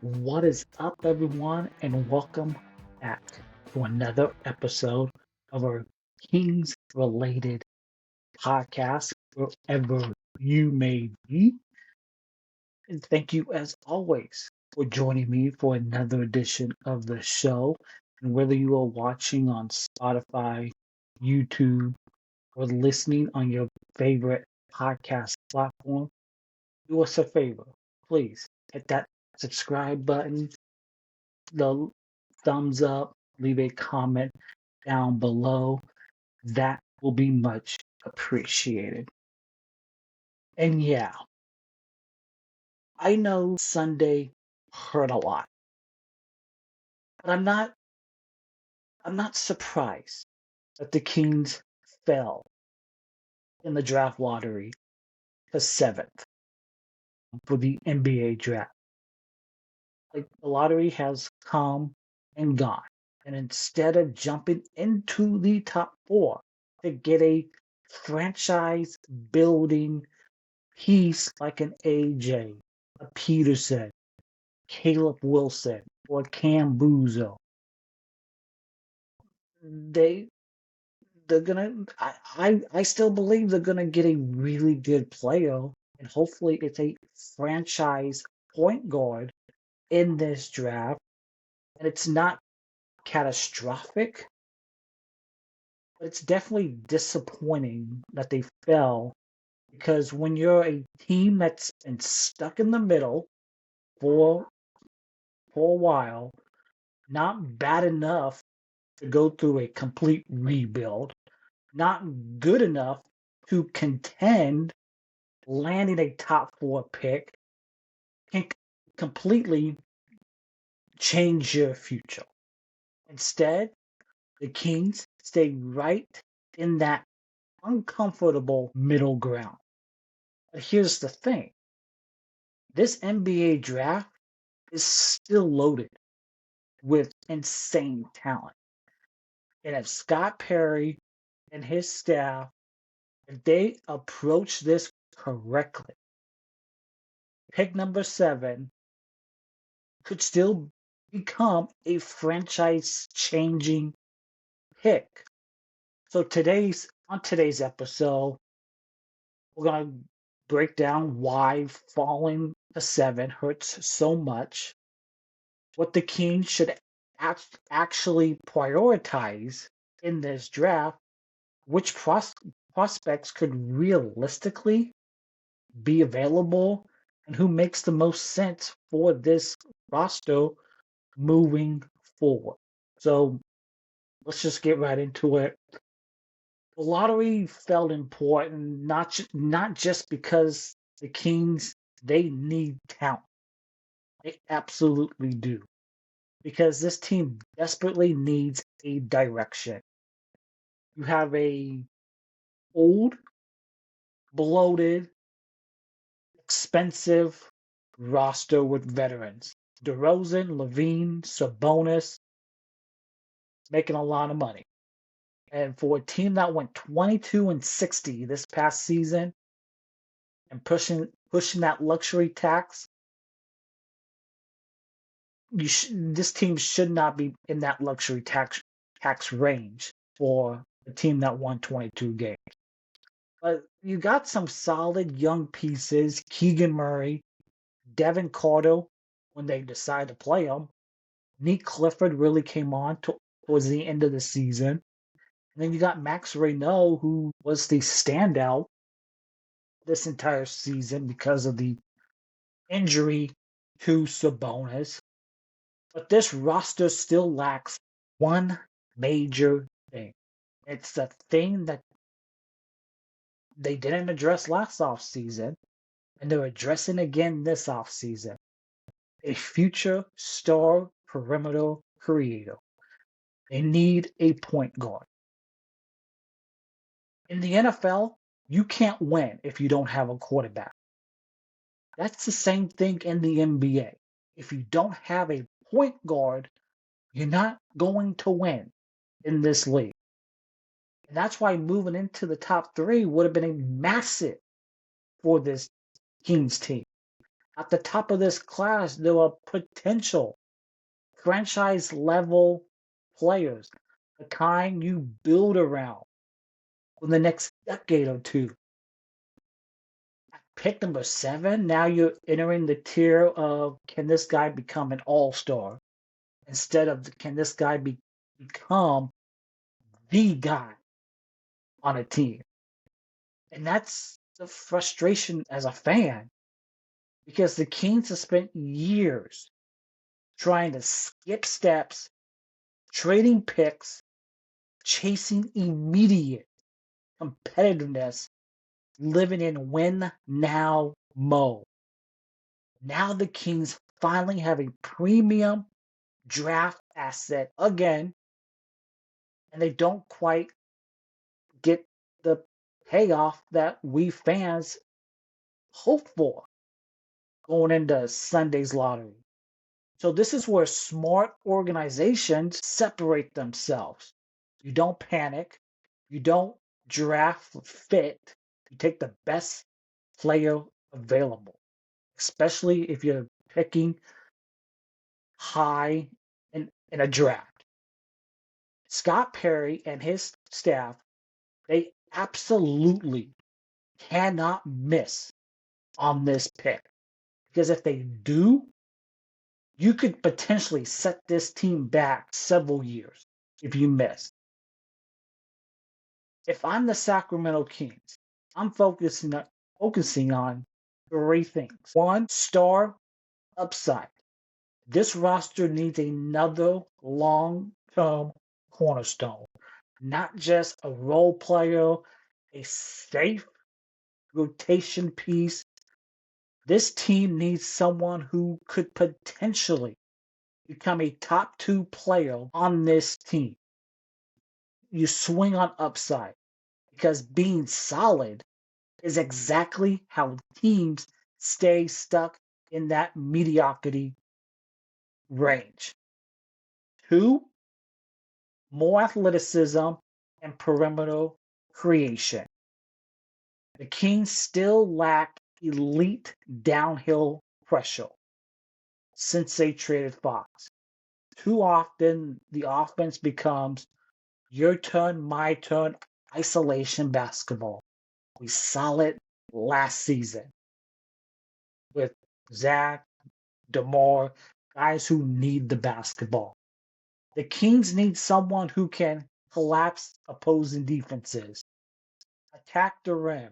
What is up, everyone, and welcome back to another episode of our Kings related podcast, wherever you may be. And thank you, as always, for joining me for another edition of the show. And whether you are watching on Spotify, YouTube, or listening on your favorite podcast platform, do us a favor. Please hit that subscribe button, the thumbs up, leave a comment down below. That will be much appreciated. And yeah, I know Sunday hurt a lot, but I'm not surprised that the Kings fell in the draft lottery to seventh for the NBA draft. Like the lottery has come and gone. And instead of jumping into the top four to get a franchise building piece like an AJ, a Peterson, Caleb Wilson, or Cam Buzo, they they're gonna I still believe they're gonna get a really good player, and hopefully it's a franchise point guard in this draft. And it's not catastrophic, but it's definitely disappointing that they fell because when you're a team that's been stuck in the middle for for a while, not bad enough to go through a complete rebuild, not good enough to contend, landing a top four pick can completely change your future. Instead, the Kings stay right in that uncomfortable middle ground. But here's the thing, this NBA draft is still loaded with insane talent. And if Scott Perry and his staff, if they approach this correctly, pick number 7 could still become a franchise changing pick. So on today's episode, we're gonna break down why falling to 7 hurts so much, what the Kings should actually prioritize in this draft, which prospects could realistically be available, and who makes the most sense for this roster moving forward. So let's just get right into it. The lottery felt important, not just because the Kings, they need talent. They absolutely do. Because this team desperately needs a direction. You have a old, bloated, expensive roster with veterans. DeRozan, Levine, Sabonis, making a lot of money. And for a team that went 22-60 this past season and pushing that luxury tax, this team should not be in that luxury tax range for a team that won 22 games. But you got some solid young pieces, Keegan Murray, Devin Carter, when they decide to play him. Nick Clifford really came on towards the end of the season. And then you got Max Reynaud, who was the standout this entire season because of the injury to Sabonis. But this roster still lacks one major thing. It's the thing that they didn't address last offseason, and they're addressing again this offseason. A future star perimeter creator. They need a point guard. In the NFL, you can't win if you don't have a quarterback. That's the same thing in the NBA. If you don't have a point guard, you're not going to win in this league. And that's why moving into the top 3 would have been a massive for this Kings team. At the top of this class, there are potential franchise level players, the kind you build around for the next decade or two. At pick number 7, now you're entering the tier of can this guy become an all star instead of can this guy become the guy on a team. And that's the frustration as a fan because the Kings have spent years trying to skip steps, trading picks, chasing immediate competitiveness, living in win now mode. Now the Kings finally have a premium draft asset again, and they don't quite get the payoff that we fans hope for going into Sunday's lottery. So this is where smart organizations separate themselves. You don't panic. You don't draft for fit. You take the best player available, especially if you're picking high in a draft. Scott Perry and his staff, they absolutely cannot miss on this pick. Because if they do, you could potentially set this team back several years if you miss. If I'm the Sacramento Kings, I'm focusing on 3 things. 1, star upside. This roster needs another long-term cornerstone, not just a role player, a safe rotation piece. This team needs someone who could potentially become a top 2 player on this team. You swing on upside because being solid is exactly how teams stay stuck in that mediocrity range. 2, more athleticism and perimeter creation. The Kings still lack elite downhill pressure since they traded Fox. Too often, the offense becomes your turn, my turn, isolation basketball. We saw it last season with Zach, DeMar, guys who need the basketball. The Kings need someone who can collapse opposing defenses, attack the rim,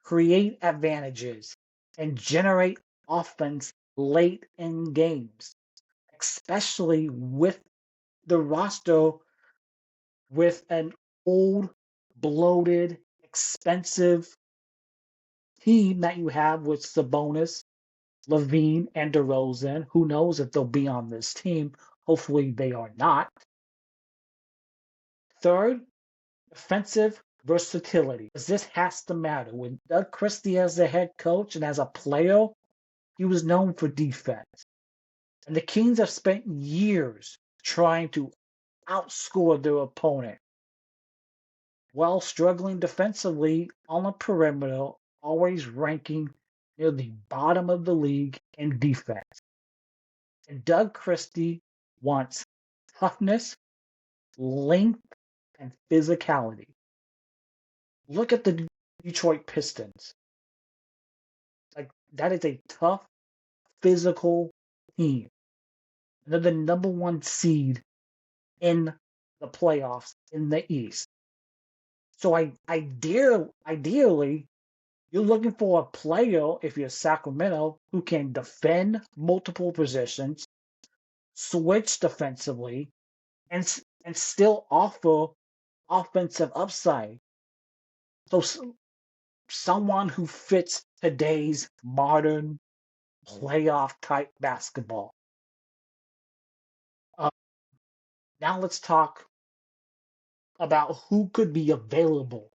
create advantages, and generate offense late in games, especially with the roster with an old, bloated, expensive team that you have with Sabonis, Levine, and DeRozan. Who knows if they'll be on this team? Hopefully they are not. Third, defensive versatility. Because this has to matter. With Doug Christie as the head coach and as a player, he was known for defense. And the Kings have spent years trying to outscore their opponent while struggling defensively on the perimeter, always ranking near the bottom of the league in defense. And Doug Christie wants toughness, length, and physicality. Look at the Detroit Pistons. Like, that is a tough, physical team. And they're the number 1 seed in the playoffs in the East. So ideally, you're looking for a player, if you're Sacramento, who can defend multiple positions, switch defensively, and still offer offensive upside. So someone who fits today's modern playoff type basketball. Uh, Now let's talk about who could be available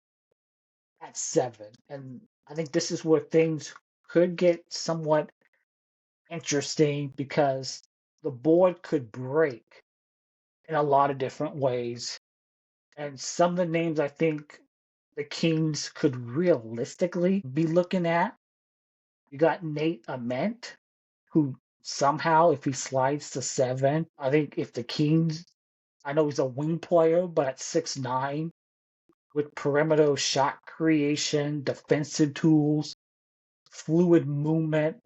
at 7. And I think this is where things could get somewhat interesting because the board could break in a lot of different ways. And some of the names I think the Kings could realistically be looking at. You got Nate Ament, who somehow, if he slides to 7, I think if the Kings, I know he's a wing player, but at 6'9", with perimeter shot creation, defensive tools, fluid movement,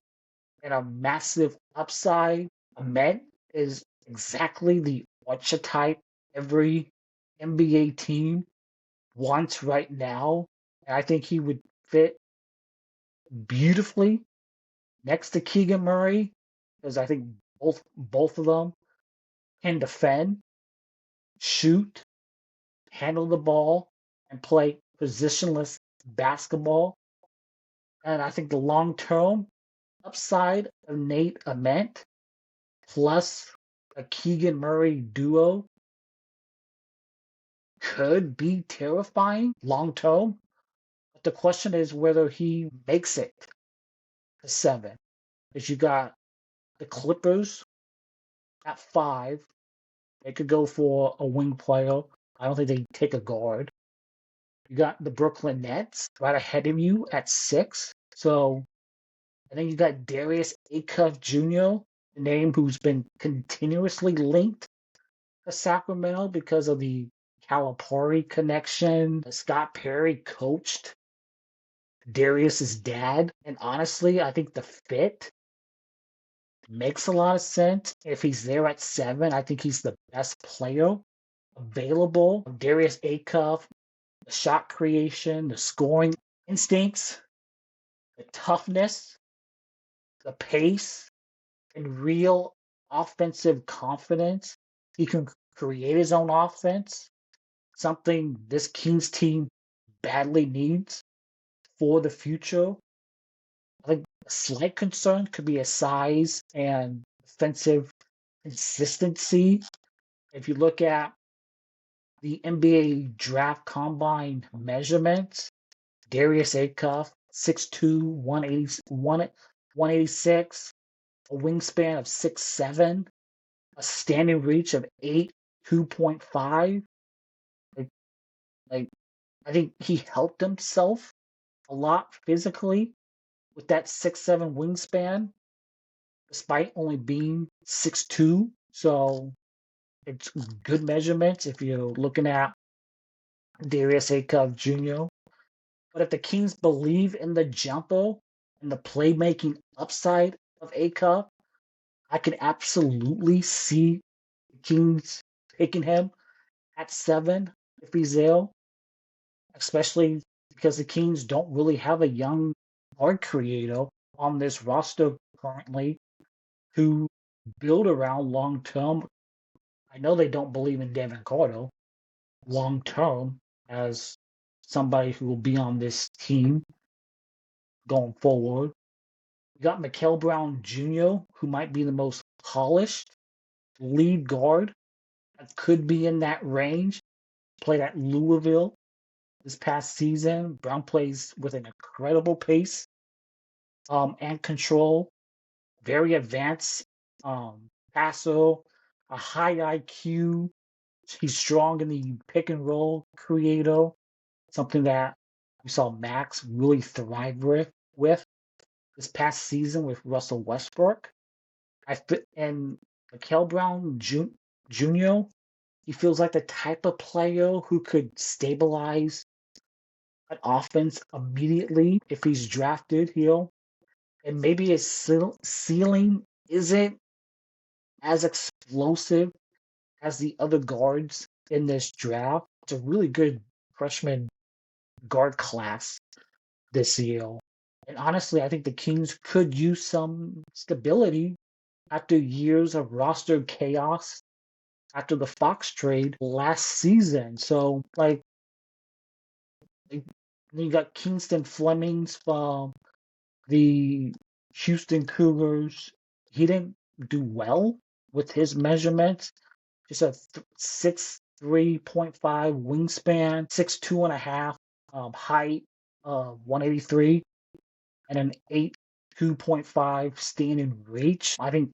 and a massive upside, Ahmed is exactly the archetype every NBA team wants right now. And I think he would fit beautifully next to Keegan Murray, because I think both of them can defend, shoot, handle the ball, and play positionless basketball. And I think the long term upside of Nate Ament plus a Keegan Murray duo could be terrifying long term. But the question is whether he makes it to 7. Because you got the Clippers at 5. They could go for a wing player. I don't think they take a guard. You got the Brooklyn Nets right ahead of you at 6. So, and then you got Darius Acuff Jr., a name who's been continuously linked to Sacramento because of the Calipari connection. Scott Perry coached Darius's dad. And honestly, I think the fit makes a lot of sense. If he's there at 7, I think he's the best player available. Darius Acuff, the shot creation, the scoring instincts, the toughness, the pace, and real offensive confidence. He can create his own offense, something this Kings team badly needs for the future. I think a slight concern could be his size and defensive consistency. If you look at the NBA draft combine measurements, Darius Acuff, 6'2", 186, a wingspan of 6'7", a standing reach of 8, 2.5. Like, like I think he helped himself a lot physically with that 6'7" wingspan, despite only being 6'2". So it's good measurements if you're looking at Darius Acuff Jr. But if the Kings believe in the jumper and the playmaking upside of Acuff, I can absolutely see the Kings picking him at 7 if he's there, especially because the Kings don't really have a young art creator on this roster currently who build around long term. I know they don't believe in Devin Carter long term as somebody who will be on this team going forward. We got Mikael Brown Jr., who might be the most polished lead guard that could be in that range. Played at Louisville this past season. Brown plays with an incredible pace and control. Very advanced passer, a high IQ. He's strong in the pick and roll creator, something that we saw Max really thrive with this past season with Russell Westbrook. And Mikael Brown Jr., he feels like the type of player who could stabilize an offense immediately if he's drafted here. And maybe his ceiling isn't as explosive as the other guards in this draft. It's a really good freshman guard class this year. And honestly, I think the Kings could use some stability after years of roster chaos after the Fox trade last season. So, you got Kingston Flemings from the Houston Cougars. He didn't do well with his measurements. Just a 6'3.5 wingspan, 6'2 and a half height, 183, and an 2.5 standing reach. I think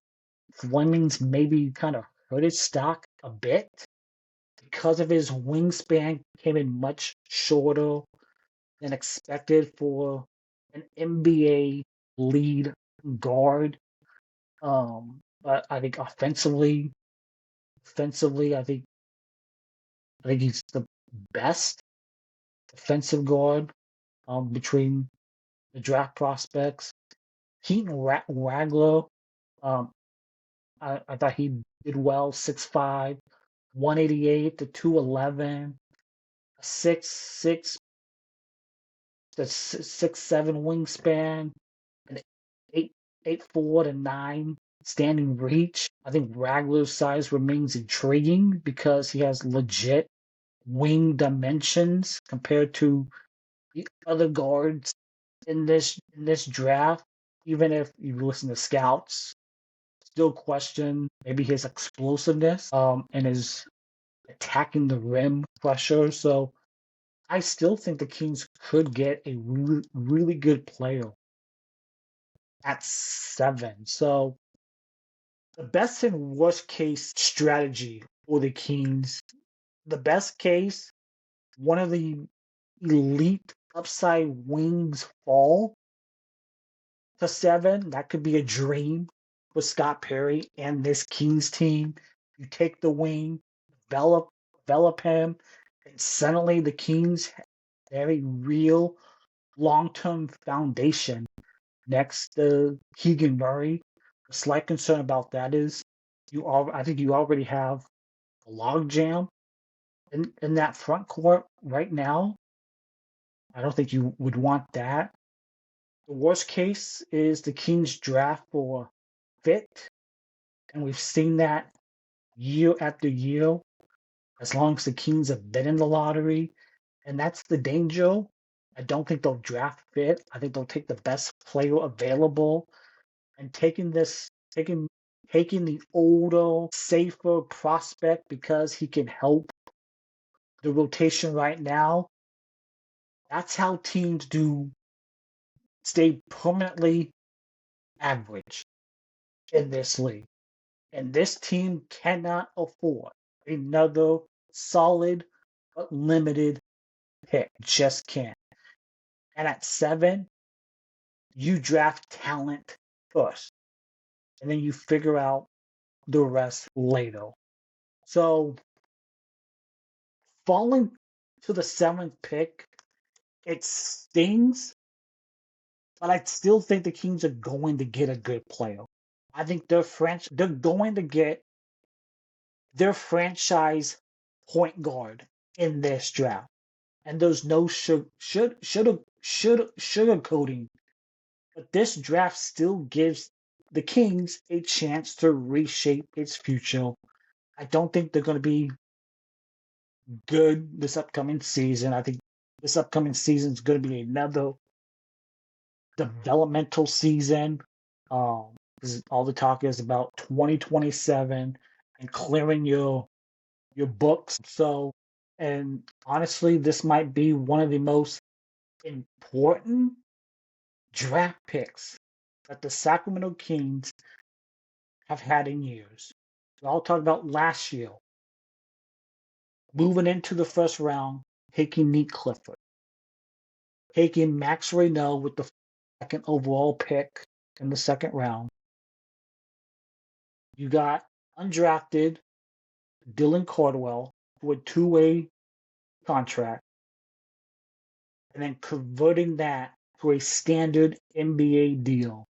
Flemings maybe kind of hurt his stock a bit because of his wingspan came in much shorter than expected for an NBA lead guard. But I think offensively, I think he's the best defensive guard between the draft prospects. Keaton Wagler, um, I thought he did well, 6'5", 188 to 211, 6'6", the 6'7" wingspan, an 8'4" to 9 standing reach. I think Wagler's size remains intriguing because he has legit wing dimensions compared to the other guards in this draft. Even if you listen to scouts, still question maybe his explosiveness and his attacking the rim pressure. So I still think the Kings could get a really, really good player at 7. So the best and worst case strategy for the Kings. The best case, one of the elite upside wings fall to 7. That could be a dream for Scott Perry and this Kings team. You take the wing, develop him, and suddenly the Kings have a real long-term foundation next to Keegan Murray. The slight concern about that is I think you already have a logjam in that front court right now. I don't think you would want that. The worst case is the Kings draft for fit, and we've seen that year after year as long as the Kings have been in the lottery, and that's the danger. I don't think they'll draft fit. I think they'll take the best player available, and taking the older, safer prospect because he can help the rotation right now. That's how teams do stay permanently average in this league. And this team cannot afford another solid but limited pick. Just can't. And at 7, you draft talent first. And then you figure out the rest later. So falling to the 7th pick, it stings, but I still think the Kings are going to get a good player. I think they're going to get their franchise point guard in this draft. And there's no sugarcoating. But this draft still gives the Kings a chance to reshape its future. I don't think they're going to be good this upcoming season. I think this upcoming season is going to be another developmental season. All the talk is about 2027 and clearing your books. So, and honestly, this might be one of the most important draft picks that the Sacramento Kings have had in years. So I'll talk about last year. Moving into the first round, taking Nick Clifford, taking Max Reynell with the second overall pick in the second round. You got undrafted Dylan Cardwell with two-way contract, and then converting that to a standard NBA deal.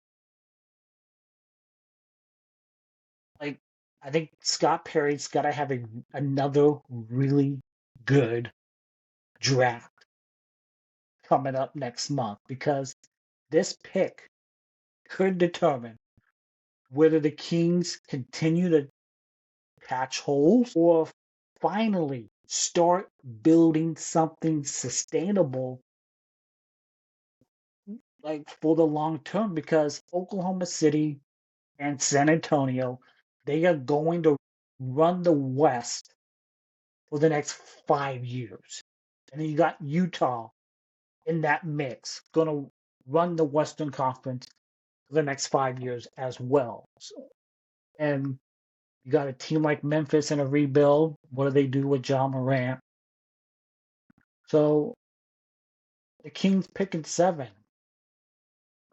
Like, I think Scott Perry's got to have another really good draft coming up next month because this pick could determine whether the Kings continue to patch holes or finally start building something sustainable like for the long term because Oklahoma City and San Antonio, they are going to run the West for the next 5 years. And then you got Utah in that mix, going to run the Western Conference for the next 5 years as well. So, and you got a team like Memphis in a rebuild. What do they do with Ja Morant? So the Kings picking 7.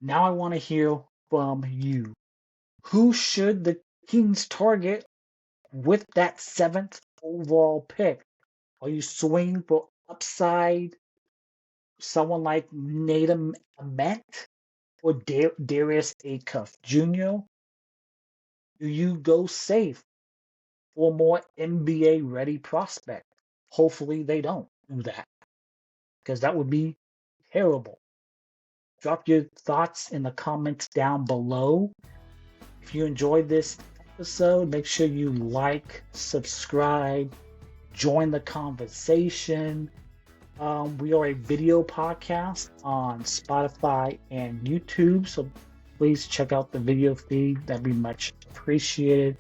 Now I want to hear from you. Who should the Kings target with that 7th overall pick? Are you swinging for upside, someone like Natum Ament or Darius Acuff Jr.? Do you go safe for more NBA ready prospect? Hopefully they don't do that, because that would be terrible. Drop your thoughts in the comments down below. If you enjoyed this episode, make sure you like, subscribe, join the conversation. We are a video podcast on Spotify and YouTube, so please check out the video feed. That'd be much appreciated.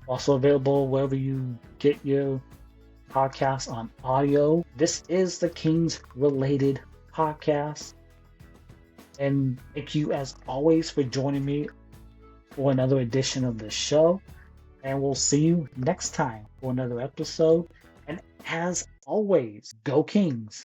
Also available wherever you get your podcasts on audio. This is the Kings Related Podcast. And thank you, as always, for joining me for another edition of the show. And we'll see you next time for another episode. And as always, go Kings.